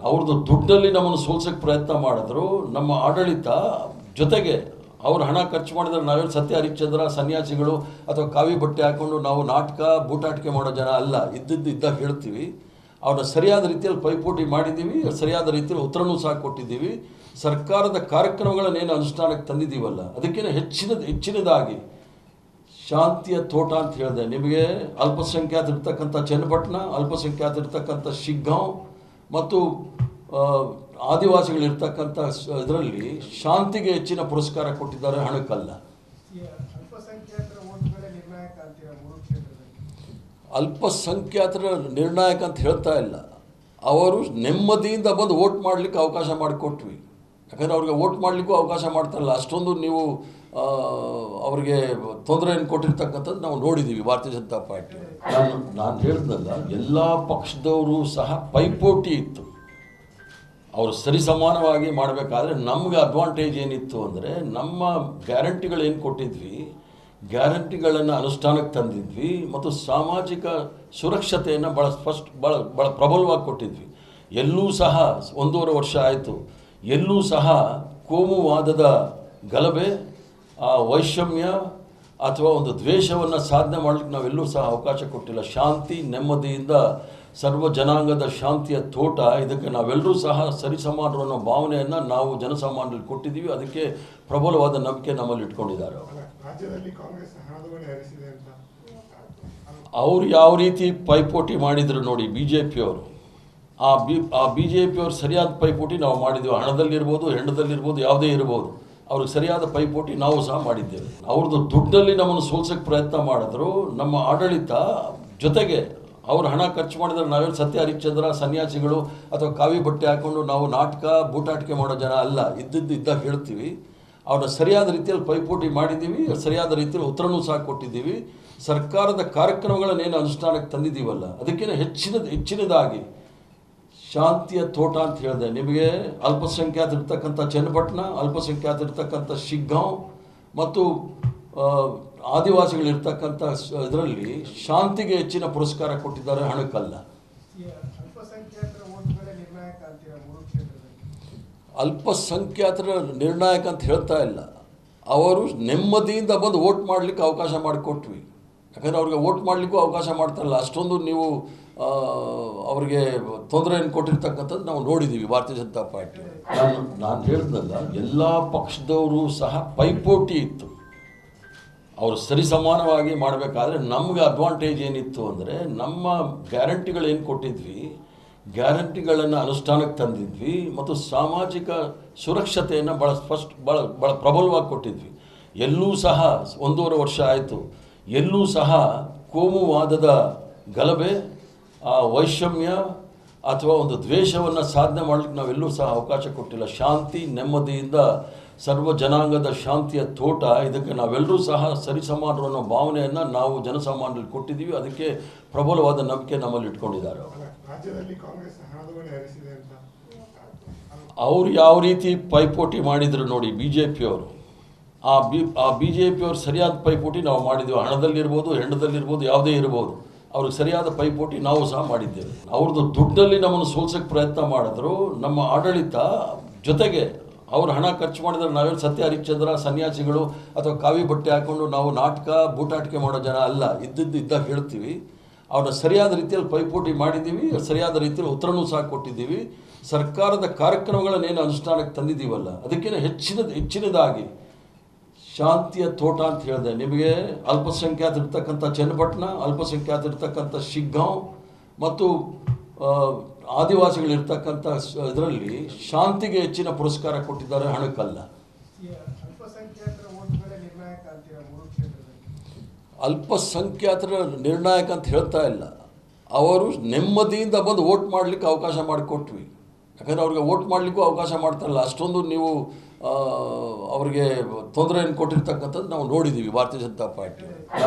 ಅವ್ರದ್ದು ದುಡ್ಡಲ್ಲಿ ನಮ್ಮನ್ನು ಸೋಲ್ಸೋಕ್ಕೆ ಪ್ರಯತ್ನ ಮಾಡಿದ್ರು. ನಮ್ಮ ಆಡಳಿತ ಜೊತೆಗೆ ಅವ್ರು ಹಣ ಖರ್ಚು ಮಾಡಿದ್ರೆ ನಾವೇನು ಸತ್ಯ ಹರಿಶ್ಚಂದ್ರ ಸನ್ಯಾಸಿಗಳು ಅಥವಾ ಕಾವಿ ಬಟ್ಟೆ ಹಾಕ್ಕೊಂಡು ನಾವು ನಾಟಕ ಬೂಟಾಟಿಕೆ ಮಾಡೋ ಜನ ಅಲ್ಲ. ಇದ್ದಾಗ ಹೇಳ್ತೀವಿ. ಅವ್ರನ್ನ ಸರಿಯಾದ ರೀತಿಯಲ್ಲಿ ಪೈಪೋಟಿ ಮಾಡಿದ್ದೀವಿ, ಸರಿಯಾದ ರೀತಿಯಲ್ಲಿ ಉತ್ತರನೂ ಸಹ ಕೊಟ್ಟಿದ್ದೀವಿ. ಸರ್ಕಾರದ ಕಾರ್ಯಕ್ರಮಗಳನ್ನೇನು ಅನುಷ್ಠಾನಕ್ಕೆ ತಂದಿದ್ದೀವಲ್ಲ, ಅದಕ್ಕಿಂತ ಹೆಚ್ಚಿನದಾಗಿ ಶಾಂತಿಯ ತೋಟ ಅಂತ ಹೇಳಿದೆ ನಿಮಗೆ. ಅಲ್ಪಸಂಖ್ಯಾತರಿರ್ತಕ್ಕಂಥ ಚನ್ನಪಟ್ಟಣ, ಅಲ್ಪಸಂಖ್ಯಾತರಿರ್ತಕ್ಕಂಥ ಶಿಗ್ಗಾಂವ್ ಮತ್ತು ಆದಿವಾಸಿಗಳಿರ್ತಕ್ಕಂಥ ಇದರಲ್ಲಿ ಶಾಂತಿಗೆ ಹೆಚ್ಚಿನ ಪುರಸ್ಕಾರ ಕೊಟ್ಟಿದ್ದಾರೆ, ಹಣಕ್ಕಲ್ಲ. ಅಲ್ಪಸಂಖ್ಯಾತರ ನಿರ್ಣಾಯಕ ಅಂತ ಹೇಳ್ತಾ ಇಲ್ಲ. ಅವರು ನೆಮ್ಮದಿಯಿಂದ ಬಂದು ವೋಟ್ ಮಾಡಲಿಕ್ಕೆ ಅವಕಾಶ ಮಾಡಿಕೊಟ್ವಿ. ಯಾಕಂದರೆ ಅವ್ರಿಗೆ ವೋಟ್ ಮಾಡಲಿಕ್ಕೂ ಅವಕಾಶ ಮಾಡ್ತಾರಲ್ಲ, ಅಷ್ಟೊಂದು ನೀವು ಅವ್ರಿಗೆ ತೊಂದರೆಯನ್ನು ಕೊಟ್ಟಿರ್ತಕ್ಕಂಥದ್ದು ನಾವು ನೋಡಿದ್ದೀವಿ ಭಾರತೀಯ ಜನತಾ ಪಾರ್ಟಿ. ನಾನು ಹೇಳಿದ್ನಲ್ಲ, ಎಲ್ಲ ಪಕ್ಷದವರು ಸಹ ಪೈಪೋಟಿ ಇತ್ತು. ಅವರು ಸರಿಸಮಾನವಾಗಿ ಮಾಡಬೇಕಾದ್ರೆ ನಮಗೆ ಅಡ್ವಾಂಟೇಜ್ ಏನಿತ್ತು ಅಂದರೆ, ನಮ್ಮ ಗ್ಯಾರಂಟಿಗಳೇನು ಕೊಟ್ಟಿದ್ವಿ, ಗ್ಯಾರಂಟಿಗಳನ್ನು ಅನುಷ್ಠಾನಕ್ಕೆ ತಂದಿದ್ವಿ ಮತ್ತು ಸಾಮಾಜಿಕ ಸುರಕ್ಷತೆಯನ್ನು ಭಾಳ ಪ್ರಬಲವಾಗಿ ಕೊಟ್ಟಿದ್ವಿ. ಎಲ್ಲೂ ಸಹ 1.5 ವರ್ಷ ಆಯಿತು, ಎಲ್ಲೂ ಸಹ ಕೋಮುವಾದದ ಗಲಭೆ, ವೈಷಮ್ಯ ಅಥವಾ ಒಂದು ದ್ವೇಷವನ್ನು ಸಾಧನೆ ಮಾಡಲಿಕ್ಕೆ ನಾವೆಲ್ಲೂ ಸಹ ಅವಕಾಶ ಕೊಟ್ಟಿಲ್ಲ. ಶಾಂತಿ ನೆಮ್ಮದಿಯಿಂದ ಸರ್ವ ಜನಾಂಗದ ಶಾಂತಿಯ ತೋಟ, ಇದಕ್ಕೆ ನಾವೆಲ್ಲರೂ ಸಹ ಸರಿಸಮಾನರು ಅನ್ನೋ ಭಾವನೆಯನ್ನು ನಾವು ಜನಸಾಮಾನ್ಯರಲ್ಲಿ ಕೊಟ್ಟಿದ್ದೀವಿ. ಅದಕ್ಕೆ ಪ್ರಬಲವಾದ ನಂಬಿಕೆ ನಮ್ಮಲ್ಲಿ ಇಟ್ಕೊಂಡಿದ್ದಾರೆ. ಅವರು ಯಾವ ರೀತಿ ಪೈಪೋಟಿ ಮಾಡಿದರು ನೋಡಿ ಬಿ ಜೆ ಪಿಯವರು. ಆ ಬಿ ಜೆ ಪಿಯವರು ಸರಿಯಾದ ಪೈಪೋಟಿ ನಾವು ಮಾಡಿದ್ದೀವಿ. ಹಣದಲ್ಲಿರ್ಬೋದು, ಹೆಂಡದಲ್ಲಿರ್ಬೋದು, ಯಾವುದೇ ಇರ್ಬೋದು, ಅವ್ರಿಗೆ ಸರಿಯಾದ ಪೈಪೋಟಿ ನಾವು ಸಹ ಮಾಡಿದ್ದೇವೆ. ಅವ್ರದ್ದು ದುಡ್ಡಲ್ಲಿ ನಮ್ಮನ್ನು ಸೋಲ್ಸೋಕ್ಕೆ ಪ್ರಯತ್ನ ಮಾಡಿದ್ರು. ನಮ್ಮ ಆಡಳಿತ ಜೊತೆಗೆ ಅವ್ರು ಹಣ ಖರ್ಚು ಮಾಡಿದ್ರೆ ನಾವೇನು ಸತ್ಯ ಹರಿಶ್ಚಂದ್ರ ಸನ್ಯಾಸಿಗಳು ಅಥವಾ ಕಾವಿ ಬಟ್ಟೆ ಹಾಕ್ಕೊಂಡು ನಾವು ನಾಟಕ ಬೂಟಾಟಿಕೆ ಮಾಡೋ ಜನ ಅಲ್ಲ. ಇದ್ದಾಗ ಹೇಳ್ತೀವಿ. ಅವ್ರನ್ನ ಸರಿಯಾದ ರೀತಿಯಲ್ಲಿ ಪೈಪೋಟಿ ಮಾಡಿದ್ದೀವಿ, ಸರಿಯಾದ ರೀತಿಯಲ್ಲಿ ಉತ್ತರನೂ ಸಹ ಕೊಟ್ಟಿದ್ದೀವಿ. ಸರ್ಕಾರದ ಕಾರ್ಯಕ್ರಮಗಳನ್ನೇನು ಅನುಷ್ಠಾನಕ್ಕೆ ತಂದಿದ್ದೀವಲ್ಲ, ಅದಕ್ಕಿಂತ ಹೆಚ್ಚಿನದಾಗಿ ಶಾಂತಿಯ ತೋಟ ಅಂತ ಹೇಳಿದೆ ನಿಮಗೆ. ಅಲ್ಪಸಂಖ್ಯಾತರಿರ್ತಕ್ಕಂಥ ಚನ್ನಪಟ್ಟಣ, ಅಲ್ಪಸಂಖ್ಯಾತರಿರ್ತಕ್ಕಂಥ ಶಿಗ್ಗಾಂವ್ ಮತ್ತು ಆದಿವಾಸಿಗಳಿರ್ತಕ್ಕಂಥ ಇದರಲ್ಲಿ ಶಾಂತಿಗೆ ಹೆಚ್ಚಿನ ಪುರಸ್ಕಾರ ಕೊಟ್ಟಿದ್ದಾರೆ, ಹಣಕ್ಕಲ್ಲ. ಅಲ್ಪಸಂಖ್ಯಾತರ ನಿರ್ಣಾಯಕ ಅಂತ ಹೇಳ್ತಾ ಇಲ್ಲ. ಅವರು ನೆಮ್ಮದಿಯಿಂದ ಬಂದು ವೋಟ್ ಮಾಡಲಿಕ್ಕೆ ಅವಕಾಶ ಮಾಡಿಕೊಟ್ವಿ. ಯಾಕಂದರೆ ಅವ್ರಿಗೆ ವೋಟ್ ಮಾಡಲಿಕ್ಕೂ ಅವಕಾಶ ಮಾಡ್ತಾರಲ್ಲ, ಅಷ್ಟೊಂದು ನೀವು ಅವ್ರಿಗೆ ತೊಂದರೆಯನ್ನು ಕೊಟ್ಟಿರ್ತಕ್ಕಂಥದ್ದು ನಾವು ನೋಡಿದ್ದೀವಿ ಭಾರತೀಯ ಜನತಾ ಪಾರ್ಟಿ. ನಾನು ಹೇಳಿದ್ನಲ್ಲ, ಎಲ್ಲ ಪಕ್ಷದವರು ಸಹ ಪೈಪೋಟಿ ಇತ್ತು. ಅವರು ಸರಿಸಮಾನವಾಗಿ ಮಾಡಬೇಕಾದ್ರೆ ನಮಗೆ ಅಡ್ವಾಂಟೇಜ್ ಏನಿತ್ತು ಅಂದರೆ, ನಮ್ಮ ಗ್ಯಾರಂಟಿಗಳೇನು ಕೊಟ್ಟಿದ್ವಿ, ಗ್ಯಾರಂಟಿಗಳನ್ನು ಅನುಷ್ಠಾನಕ್ಕೆ ತಂದಿದ್ವಿ ಮತ್ತು ಸಾಮಾಜಿಕ ಸುರಕ್ಷತೆಯನ್ನು ಭಾಳ ಪ್ರಬಲವಾಗಿ ಕೊಟ್ಟಿದ್ವಿ. ಎಲ್ಲೂ ಸಹ 1.5 ವರ್ಷ ಆಯಿತು, ಎಲ್ಲೂ ಸಹ ಕೋಮುವಾದದ ಗಲಭೆ, ವೈಷಮ್ಯ ಅಥವಾ ಒಂದು ದ್ವೇಷವನ್ನು ಸಾಧನೆ ಮಾಡಲಿಕ್ಕೆ ನಾವೆಲ್ಲೂ ಸಹ ಅವಕಾಶ ಕೊಟ್ಟಿಲ್ಲ. ಶಾಂತಿ ನೆಮ್ಮದಿಯಿಂದ ಸರ್ವ ಜನಾಂಗದ ಶಾಂತಿಯ ತೋಟ, ಇದಕ್ಕೆ ನಾವೆಲ್ಲರೂ ಸಹ ಸರಿಸಮಾನರು ಅನ್ನೋ ಭಾವನೆಯನ್ನು ನಾವು ಜನಸಾಮಾನ್ಯರಲ್ಲಿ ಕೊಟ್ಟಿದ್ದೀವಿ. ಅದಕ್ಕೆ ಪ್ರಬಲವಾದ ನಂಬಿಕೆ ನಮ್ಮಲ್ಲಿ ಇಟ್ಕೊಂಡಿದ್ದಾರೆ. ಅವರು ಯಾವ ರೀತಿ ಪೈಪೋಟಿ ಮಾಡಿದರು ನೋಡಿ ಬಿ ಜೆ ಪಿಯವರು. ಆ ಬಿ ಜೆ ಪಿಯವರು ಸರಿಯಾದ ಪೈಪೋಟಿ ನಾವು ಮಾಡಿದ್ದೀವಿ. ಹಣದಲ್ಲಿರ್ಬೋದು, ಹೆಂಡದಲ್ಲಿರ್ಬೋದು, ಯಾವುದೇ ಇರ್ಬೋದು, ಅವ್ರಿಗೆ ಸರಿಯಾದ ಪೈಪೋಟಿ ನಾವು ಸಹ ಮಾಡಿದ್ದೇವೆ. ಅವ್ರದ್ದು ದುಡ್ಡಲ್ಲಿ ನಮ್ಮನ್ನು ಸೋಲ್ಸೋಕ್ಕೆ ಪ್ರಯತ್ನ ಮಾಡಿದ್ರು. ನಮ್ಮ ಆಡಳಿತ ಜೊತೆಗೆ ಅವ್ರು ಹಣ ಖರ್ಚು ಮಾಡಿದ್ರೆ ನಾವೇನು ಸತ್ಯ ಹರಿಶ್ಚಂದ್ರ ಸನ್ಯಾಸಿಗಳು ಅಥವಾ ಕಾವಿ ಬಟ್ಟೆ ಹಾಕ್ಕೊಂಡು ನಾವು ನಾಟಕ ಬೂಟಾಟಿಕೆ ಮಾಡೋ ಜನ ಅಲ್ಲ. ಇದ್ದಾಗ ಹೇಳ್ತೀವಿ. ಅವ್ರನ್ನ ಸರಿಯಾದ ರೀತಿಯಲ್ಲಿ ಪೈಪೋಟಿ ಮಾಡಿದ್ದೀವಿ, ಸರಿಯಾದ ರೀತಿಯಲ್ಲಿ ಉತ್ತರನೂ ಸಹ ಕೊಟ್ಟಿದ್ದೀವಿ. ಸರ್ಕಾರದ ಕಾರ್ಯಕ್ರಮಗಳನ್ನೇನು ಅನುಷ್ಠಾನಕ್ಕೆ ತಂದಿದ್ದೀವಲ್ಲ, ಅದಕ್ಕಿಂತ ಹೆಚ್ಚಿನದಾಗಿ ಶಾಂತಿಯ ತೋಟ ಅಂತ ಹೇಳಿದೆ ನಿಮಗೆ. ಅಲ್ಪಸಂಖ್ಯಾತರಿರ್ತಕ್ಕಂಥ ಚನ್ನಪಟ್ಟಣ, ಅಲ್ಪಸಂಖ್ಯಾತರಿರ್ತಕ್ಕಂಥ ಶಿಗ್ಗಾಂವ್ ಮತ್ತು ಆದಿವಾಸಿಗಳಿರ್ತಕ್ಕಂಥ ಇದರಲ್ಲಿ ಶಾಂತಿಗೆ ಹೆಚ್ಚಿನ ಪುರಸ್ಕಾರ ಕೊಟ್ಟಿದ್ದಾರೆ, ಹಣಕ್ಕಲ್ಲ. ಅಲ್ಪಸಂಖ್ಯಾತರ ನಿರ್ಣಾಯಕ ಅಂತ ಹೇಳ್ತಾ ಇಲ್ಲ. ಅವರು ನೆಮ್ಮದಿಯಿಂದ ಬಂದು ವೋಟ್ ಮಾಡಲಿಕ್ಕೆ ಅವಕಾಶ ಮಾಡಿಕೊಟ್ವಿ. ಯಾಕಂದರೆ ಅವ್ರಿಗೆ ವೋಟ್ ಮಾಡಲಿಕ್ಕೂ ಅವಕಾಶ ಮಾಡ್ತಾರಲ್ಲ, ಅಷ್ಟೊಂದು ನೀವು ಅವ್ರಿಗೆ ತೊಂದರೆಯನ್ನು ಕೊಟ್ಟಿರ್ತಕ್ಕಂಥದ್ದು ನಾವು ನೋಡಿದ್ದೀವಿ ಭಾರತೀಯ ಜನತಾ ಪಾರ್ಟಿ.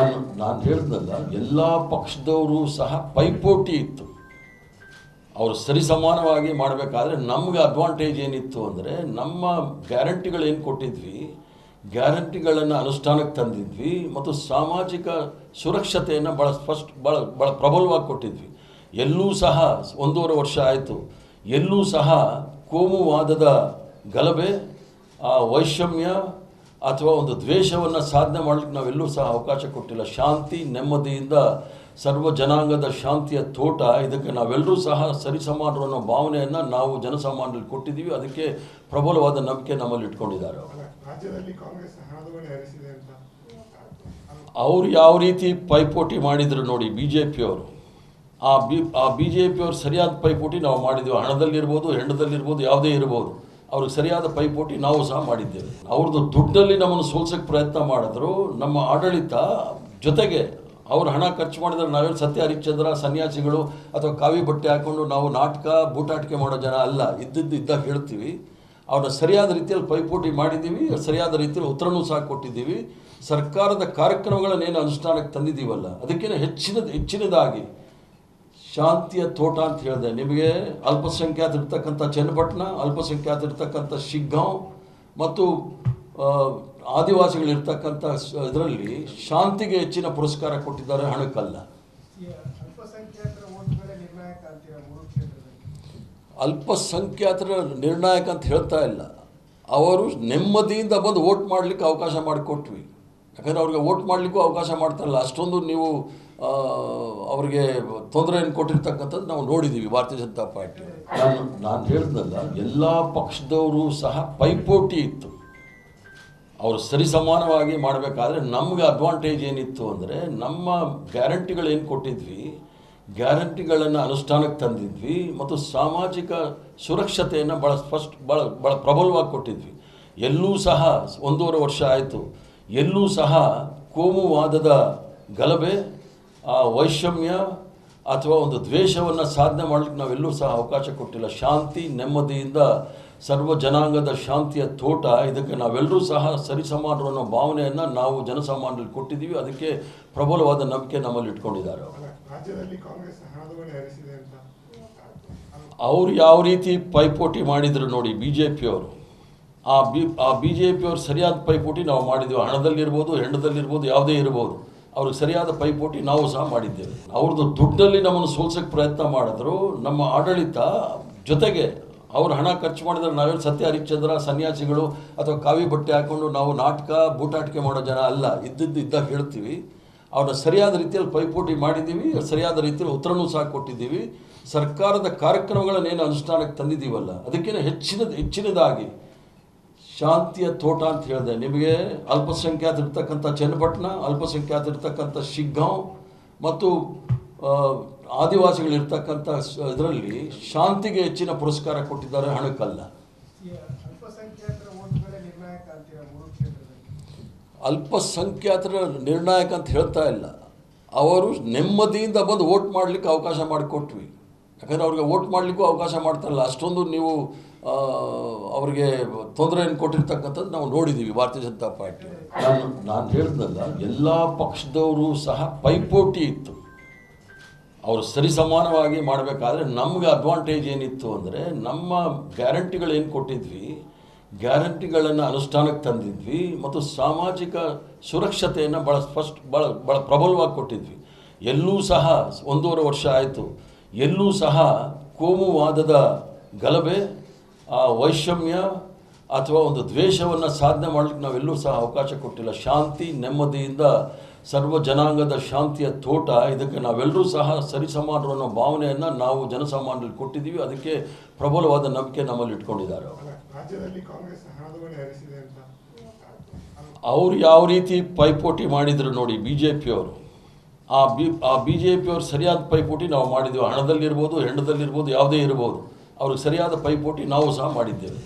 ನಾನು ಹೇಳಿದ್ನಲ್ಲ, ಎಲ್ಲ ಪಕ್ಷದವರು ಸಹ ಪೈಪೋಟಿ ಇತ್ತು. ಅವರು ಸರಿಸಮಾನವಾಗಿ ಮಾಡಬೇಕಾದ್ರೆ ನಮಗೆ ಅಡ್ವಾಂಟೇಜ್ ಏನಿತ್ತು ಅಂದರೆ, ನಮ್ಮ ಗ್ಯಾರಂಟಿಗಳೇನು ಕೊಟ್ಟಿದ್ವಿ, ಗ್ಯಾರಂಟಿಗಳನ್ನು ಅನುಷ್ಠಾನಕ್ಕೆ ತಂದಿದ್ವಿ ಮತ್ತು ಸಾಮಾಜಿಕ ಸುರಕ್ಷತೆಯನ್ನು ಭಾಳ ಪ್ರಬಲವಾಗಿ ಕೊಟ್ಟಿದ್ವಿ. ಎಲ್ಲೂ ಸಹ 1.5 ವರ್ಷ ಆಯಿತು, ಎಲ್ಲೂ ಸಹ ಕೋಮುವಾದದ ಗಲಭೆ, ವೈಷಮ್ಯ ಅಥವಾ ಒಂದು ದ್ವೇಷವನ್ನು ಸಾಧನೆ ಮಾಡಲಿಕ್ಕೆ ನಾವೆಲ್ಲೂ ಸಹ ಅವಕಾಶ ಕೊಟ್ಟಿಲ್ಲ. ಶಾಂತಿ, ನೆಮ್ಮದಿಯಿಂದ ಸರ್ವ ಜನಾಂಗದ ಶಾಂತಿಯ ತೋಟ, ಇದಕ್ಕೆ ನಾವೆಲ್ಲರೂ ಸಹ ಸರಿಸಮಾನರು ಅನ್ನೋ ಭಾವನೆಯನ್ನು ನಾವು ಜನಸಾಮಾನ್ಯರಲ್ಲಿ ಕೊಟ್ಟಿದ್ದೀವಿ. ಅದಕ್ಕೆ ಪ್ರಬಲವಾದ ನಂಬಿಕೆ ನಮ್ಮಲ್ಲಿ ಇಟ್ಕೊಂಡಿದ್ದಾರೆ. ರಾಜ್ಯದಲ್ಲಿ ಕಾಂಗ್ರೆಸ್ ಹಣದುಬ್ಬರ ಹರಿಸಿದೆ ಅಂತ ಅವ್ರು ಯಾವ ರೀತಿ ಪೈಪೋಟಿ ಮಾಡಿದ್ರು ನೋಡಿ ಬಿ ಜೆ ಪಿಯವರು, ಆ ಬಿ ಜೆ ಪಿಯವರು ಸರಿಯಾದ ಪೈಪೋಟಿ ನಾವು ಮಾಡಿದ್ದೀವಿ. ಹಣದಲ್ಲಿರ್ಬೋದು, ಹೆಂಡದಲ್ಲಿರ್ಬೋದು, ಯಾವುದೇ ಇರ್ಬೋದು, ಅವ್ರಿಗೆ ಸರಿಯಾದ ಪೈಪೋಟಿ ನಾವು ಸಹ ಮಾಡಿದ್ದೇವೆ. ಅವ್ರದ್ದು ದುಡ್ಡಲ್ಲಿ ನಮ್ಮನ್ನು ಸೋಲ್ಸೋಕ್ಕೆ ಪ್ರಯತ್ನ ಮಾಡಿದ್ರು. ನಮ್ಮ ಆಡಳಿತ ಜೊತೆಗೆ ಅವ್ರು ಹಣ ಖರ್ಚು ಮಾಡಿದ್ರೆ ನಾವೇನು ಸತ್ಯ ಹರಿಶ್ಚಂದ್ರ ಸನ್ಯಾಸಿಗಳು ಅಥವಾ ಕಾವಿ ಬಟ್ಟೆ ಹಾಕ್ಕೊಂಡು ನಾವು ನಾಟಕ ಬೂಟಾಟಿಕೆ ಮಾಡೋ ಜನ ಅಲ್ಲ. ಇದ್ದಾಗ ಹೇಳ್ತೀವಿ. ಅವ್ರನ್ನ ಸರಿಯಾದ ರೀತಿಯಲ್ಲಿ ಪೈಪೋಟಿ ಮಾಡಿದ್ದೀವಿ, ಸರಿಯಾದ ರೀತಿಯಲ್ಲಿ ಉತ್ತರನೂ ಸಹ ಕೊಟ್ಟಿದ್ದೀವಿ. ಸರ್ಕಾರದ ಕಾರ್ಯಕ್ರಮಗಳನ್ನೇನು ಅನುಷ್ಠಾನಕ್ಕೆ ತಂದಿದ್ದೀವಲ್ಲ, ಅದಕ್ಕಿಂತ ಹೆಚ್ಚಿನದಾಗಿ ಶಾಂತಿಯ ತೋಟ ಅಂತ ಹೇಳಿದೆ. ನಿಮಗೆ ಅಲ್ಪಸಂಖ್ಯಾತರಿರ್ತಕ್ಕಂಥ ಚನ್ನಪಟ್ಟಣ, ಅಲ್ಪಸಂಖ್ಯಾತರಿರ್ತಕ್ಕಂಥ ಶಿಗ್ಗಾಂವ್ ಮತ್ತು ಆದಿವಾಸಿಗಳಿರ್ತಕ್ಕಂಥ ಇದರಲ್ಲಿ ಶಾಂತಿಗೆ ಹೆಚ್ಚಿನ ಪುರಸ್ಕಾರ ಕೊಟ್ಟಿದ್ದಾರೆ, ಹಣಕ್ಕಲ್ಲ. ಅಲ್ಪಸಂಖ್ಯಾತರ ನಿರ್ಣಾಯಕ ಅಂತ ಹೇಳ್ತಾ ಇಲ್ಲ. ಅವರು ನೆಮ್ಮದಿಯಿಂದ ಬಂದು ವೋಟ್ ಮಾಡಲಿಕ್ಕೆ ಅವಕಾಶ ಮಾಡಿಕೊಟ್ವಿ. ಯಾಕಂದರೆ ಅವ್ರಿಗೆ ವೋಟ್ ಮಾಡಲಿಕ್ಕೂ ಅವಕಾಶ ಮಾಡ್ತಾರಲ್ಲ, ಅಷ್ಟೊಂದು ನೀವು ಅವರಿಗೆ ತೊಂದರೆಯನ್ನು ಕೊಟ್ಟಿರ್ತಕ್ಕಂಥದ್ದು ನಾವು ನೋಡಿದ್ದೀವಿ ಭಾರತೀಯ ಜನತಾ ಪಾರ್ಟಿ. ನಾನು ಹೇಳಿದ್ನಲ್ಲ, ಎಲ್ಲ ಪಕ್ಷದವರು ಸಹ ಪೈಪೋಟಿ ಇತ್ತು. ಅವರು ಸರಿಸಮಾನವಾಗಿ ಮಾಡಬೇಕಾದ್ರೆ ನಮಗೆ ಅಡ್ವಾಂಟೇಜ್ ಏನಿತ್ತು ಅಂದರೆ, ನಮ್ಮ ಗ್ಯಾರಂಟಿಗಳೇನು ಕೊಟ್ಟಿದ್ವಿ, ಗ್ಯಾರಂಟಿಗಳನ್ನು ಅನುಷ್ಠಾನಕ್ಕೆ ತಂದಿದ್ವಿ ಮತ್ತು ಸಾಮಾಜಿಕ ಸುರಕ್ಷತೆಯನ್ನು ಭಾಳ ಪ್ರಬಲವಾಗಿ ಕೊಟ್ಟಿದ್ವಿ. ಎಲ್ಲೂ ಸಹ 1.5 ವರ್ಷ ಆಯಿತು, ಎಲ್ಲೂ ಸಹ ಕೋಮುವಾದದ ಗಲಭೆ, ವೈಷಮ್ಯ ಅಥವಾ ಒಂದು ದ್ವೇಷವನ್ನು ಸಾಧನೆ ಮಾಡಲಿಕ್ಕೆ ನಾವೆಲ್ಲೂ ಸಹ ಅವಕಾಶ ಕೊಟ್ಟಿಲ್ಲ. ಶಾಂತಿ, ನೆಮ್ಮದಿಯಿಂದ ಸರ್ವ ಜನಾಂಗದ ಶಾಂತಿಯ ತೋಟ, ಇದಕ್ಕೆ ನಾವೆಲ್ಲರೂ ಸಹ ಸರಿಸಮಾನರು ಅನ್ನೋ ಭಾವನೆಯನ್ನು ನಾವು ಜನಸಾಮಾನ್ಯರಲ್ಲಿ ಕೊಟ್ಟಿದ್ದೀವಿ. ಅದಕ್ಕೆ ಪ್ರಬಲವಾದ ನಂಬಿಕೆ ನಮ್ಮಲ್ಲಿ ಇಟ್ಕೊಂಡಿದ್ದಾರೆ. ರಾಜ್ಯದಲ್ಲಿ ಕಾಂಗ್ರೆಸ್ ಹಣದುಬ್ಬರ ಹರಿಸಿದೆ ಅಂತ ಅವ್ರು ಯಾವ ರೀತಿ ಪೈಪೋಟಿ ಮಾಡಿದ್ರು ನೋಡಿ ಬಿ ಜೆ ಪಿಯವರು, ಆ ಬಿ ಜೆ ಪಿಯವರು ಸರಿಯಾದ ಪೈಪೋಟಿ ನಾವು ಮಾಡಿದ್ದೀವಿ. ಹಣದಲ್ಲಿರ್ಬೋದು, ಹೆಂಡದಲ್ಲಿರ್ಬೋದು, ಯಾವುದೇ ಇರ್ಬೋದು, ಅವ್ರಿಗೆ ಸರಿಯಾದ ಪೈಪೋಟಿ ನಾವು ಸಹ ಮಾಡಿದ್ದೇವೆ. ಅವ್ರದ್ದು ದುಡ್ಡಲ್ಲಿ ನಮ್ಮನ್ನು ಸೋಲ್ಸೋಕ್ಕೆ ಪ್ರಯತ್ನ ಮಾಡಿದ್ರು. ನಮ್ಮ ಆಡಳಿತ ಜೊತೆಗೆ ಅವ್ರು ಹಣ ಖರ್ಚು ಮಾಡಿದ್ರೆ ನಾವೇನು ಸತ್ಯ ಹರಿಶ್ಚಂದ್ರ ಸನ್ಯಾಸಿಗಳು ಅಥವಾ ಕಾವಿ ಬಟ್ಟೆ ಹಾಕ್ಕೊಂಡು ನಾವು ನಾಟಕ ಬೂಟಾಟಿಕೆ ಮಾಡೋ ಜನ ಅಲ್ಲ. ಇದ್ದಾಗ ಹೇಳ್ತೀವಿ. ಅವ್ರನ್ನ ಸರಿಯಾದ ರೀತಿಯಲ್ಲಿ ಪೈಪೋಟಿ ಮಾಡಿದ್ದೀವಿ, ಸರಿಯಾದ ರೀತಿಯಲ್ಲಿ ಉತ್ತರನೂ ಸಹ ಕೊಟ್ಟಿದ್ದೀವಿ. ಸರ್ಕಾರದ ಕಾರ್ಯಕ್ರಮಗಳನ್ನೇನು ಅನುಷ್ಠಾನಕ್ಕೆ ತಂದಿದ್ದೀವಲ್ಲ, ಅದಕ್ಕಿಂತ ಹೆಚ್ಚಿನದಾಗಿ ಶಾಂತಿಯ ತೋಟ ಅಂತ ಹೇಳಿದೆ. ನಿಮಗೆ ಅಲ್ಪಸಂಖ್ಯಾತರಿರ್ತಕ್ಕಂಥ ಚನ್ನಪಟ್ಟಣ, ಅಲ್ಪಸಂಖ್ಯಾತರಿರ್ತಕ್ಕಂಥ ಶಿಗ್ಗಾಂವ್ ಮತ್ತು ಆದಿವಾಸಿಗಳಿರ್ತಕ್ಕಂಥ ಇದರಲ್ಲಿ ಶಾಂತಿಗೆ ಹೆಚ್ಚಿನ ಪುರಸ್ಕಾರ ಕೊಟ್ಟಿದ್ದಾರೆ, ಹಣಕ್ಕಲ್ಲ. ಅಲ್ಪಸಂಖ್ಯಾತರ ನಿರ್ಣಾಯಕ ಅಂತ ಹೇಳ್ತಾ ಇಲ್ಲ. ಅವರು ನೆಮ್ಮದಿಯಿಂದ ಬಂದು ವೋಟ್ ಮಾಡಲಿಕ್ಕೆ ಅವಕಾಶ ಮಾಡಿಕೊಟ್ವಿ. ಯಾಕಂದರೆ ಅವ್ರಿಗೆ ವೋಟ್ ಮಾಡಲಿಕ್ಕೂ ಅವಕಾಶ ಮಾಡ್ತಾರಲ್ಲ, ಅಷ್ಟೊಂದು ನೀವು ಅವರಿಗೆ ತೊಂದರೆಯನ್ನು ಕೊಟ್ಟಿರ್ತಕ್ಕಂಥದ್ದು ನಾವು ನೋಡಿದ್ದೀವಿ ಭಾರತೀಯ ಜನತಾ ಪಾರ್ಟಿ. ನಾನು ಹೇಳಿದ್ನಲ್ಲ, ಎಲ್ಲ ಪಕ್ಷದವರು ಸಹ ಪೈಪೋಟಿ ಇತ್ತು. ಅವರು ಸರಿಸಮಾನವಾಗಿ ಮಾಡಬೇಕಾದ್ರೆ ನಮಗೆ ಅಡ್ವಾಂಟೇಜ್ ಏನಿತ್ತು ಅಂದರೆ, ನಮ್ಮ ಗ್ಯಾರಂಟಿಗಳೇನು ಕೊಟ್ಟಿದ್ವಿ, ಗ್ಯಾರಂಟಿಗಳನ್ನು ಅನುಷ್ಠಾನಕ್ಕೆ ತಂದಿದ್ವಿ ಮತ್ತು ಸಾಮಾಜಿಕ ಸುರಕ್ಷತೆಯನ್ನು ಭಾಳ ಪ್ರಬಲವಾಗಿ ಕೊಟ್ಟಿದ್ವಿ. ಎಲ್ಲೂ ಸಹ 1.5 ವರ್ಷ ಆಯಿತು, ಎಲ್ಲೂ ಸಹ ಕೋಮುವಾದದ ಗಲಭೆ, ವೈಷಮ್ಯ ಅಥವಾ ಒಂದು ದ್ವೇಷವನ್ನು ಸಾಧನೆ ಮಾಡಲಿಕ್ಕೆ ನಾವೆಲ್ಲೂ ಸಹ ಅವಕಾಶ ಕೊಟ್ಟಿಲ್ಲ. ಶಾಂತಿ, ನೆಮ್ಮದಿಯಿಂದ ಸರ್ವ ಜನಾಂಗದ ಶಾಂತಿಯ ತೋಟ, ಇದಕ್ಕೆ ನಾವೆಲ್ಲರೂ ಸಹ ಸರಿಸಮಾನರು ಅನ್ನೋ ಭಾವನೆಯನ್ನು ನಾವು ಜನಸಾಮಾನ್ಯರಲ್ಲಿ ಕೊಟ್ಟಿದ್ದೀವಿ. ಅದಕ್ಕೆ ಪ್ರಬಲವಾದ ನಂಬಿಕೆ ನಮ್ಮಲ್ಲಿ ಇಟ್ಕೊಂಡಿದ್ದಾರೆ. ರಾಜ್ಯದಲ್ಲಿ ಕಾಂಗ್ರೆಸ್ ಹಣದುಬ್ಬರ ಹರಿಸಿದೆ ಅಂತ ಅವ್ರು ಯಾವ ರೀತಿ ಪೈಪೋಟಿ ಮಾಡಿದ್ರು ನೋಡಿ ಬಿ ಜೆ ಪಿಯವರು, ಆ ಬಿ ಜೆ ಪಿಯವರು ಸರಿಯಾದ ಪೈಪೋಟಿ ನಾವು ಮಾಡಿದ್ದೀವಿ. ಹಣದಲ್ಲಿರ್ಬೋದು, ಹೆಂಡದಲ್ಲಿರ್ಬೋದು, ಯಾವುದೇ ಇರ್ಬೋದು, ಅವ್ರಿಗೆ ಸರಿಯಾದ ಪೈಪೋಟಿ ನಾವು ಸಹ ಮಾಡಿದ್ದೇವೆ.